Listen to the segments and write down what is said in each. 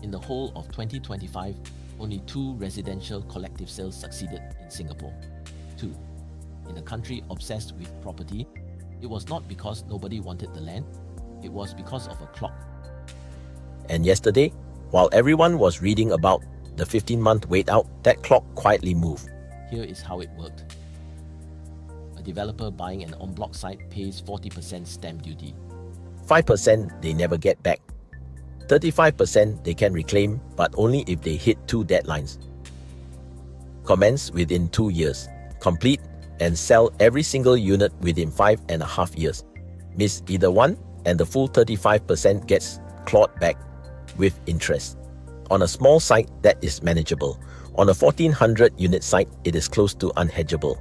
In the whole of 2025, only 2 residential collective sales succeeded in Singapore. 2. In a country obsessed with property, it was not because nobody wanted the land, it was because of a clock. And yesterday, while everyone was reading about the 15-month wait out, that clock quietly moved. Here is how it worked. A developer buying an en bloc site pays 40% stamp duty. 5% they never get back. 35% they can reclaim, but only if they hit 2 deadlines. Commence within 2 years. Complete and sell every single unit within 5.5 years. Miss either one, and the full 35% gets clawed back with interest. On a small site, that is manageable. On a 1,400 unit site, it is close to unhedgeable.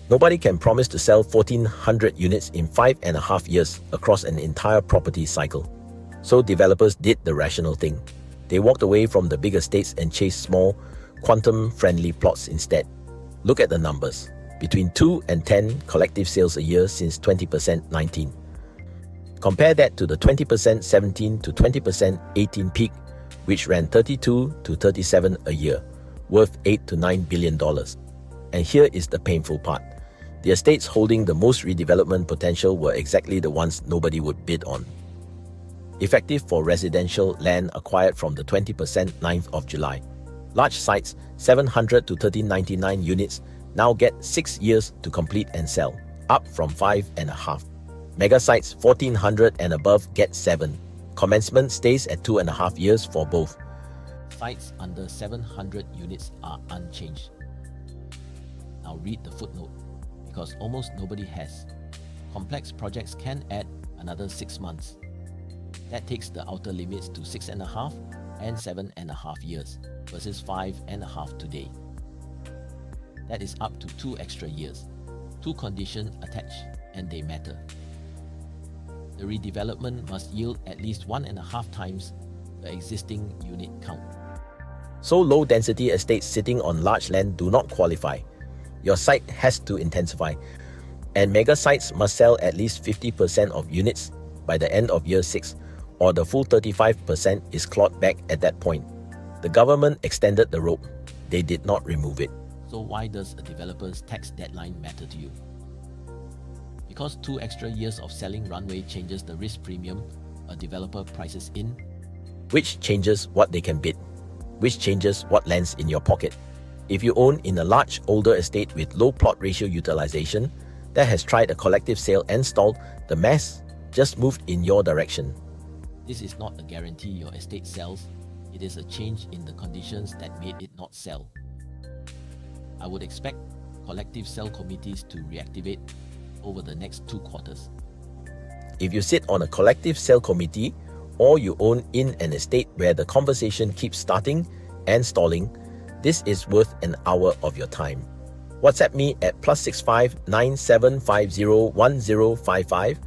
Nobody can promise to sell 1,400 units in 5.5 years across an entire property cycle. So developers did the rational thing. They walked away from the big estates and chased small, quantum-friendly plots instead. Look at the numbers. Between 2 and 10 collective sales a year since 20% 19. Compare that to the 20% 17 to 20% 18 peak, which ran 32 to 37 a year, worth $8 to $9 billion. And here is the painful part. The estates holding the most redevelopment potential were exactly the ones nobody would bid on. Effective for residential land acquired from the 20% 9th of July. Large sites, 700 to 1399 units, now get 6 years to complete and sell, up from 5.5. Mega sites 1,400 and above get 7. Commencement stays at 2.5 years for both. Sites under 700 units are unchanged. Now read the footnote, because almost nobody has. Complex projects can add another 6 months. That takes the outer limits to 6.5 and 7.5 years versus 5.5 today. That is up to 2 extra years. 2 conditions attached, and they matter. The redevelopment must yield at least 1.5 times the existing unit count. So low-density estates sitting on large land do not qualify. Your site has to intensify, and mega sites must sell at least 50% of units by the end of year 6, or the full 35% is clawed back at that point. The government extended the rope. They did not remove it. So why does a developer's tax deadline matter to you? Because 2 extra years of selling runway changes the risk premium a developer prices in, which changes what they can bid, which changes what lands in your pocket. If you own in a large, older estate with low plot ratio utilization that has tried a collective sale and stalled, the mass just moved in your direction. This is not a guarantee your estate sells, it is a change in the conditions that made it not sell. I would expect collective sale committees to reactivate over the next 2 quarters. If you sit on a collective sale committee, or you own in an estate where the conversation keeps starting and stalling, this is worth an hour of your time. WhatsApp me at +65 9750 1055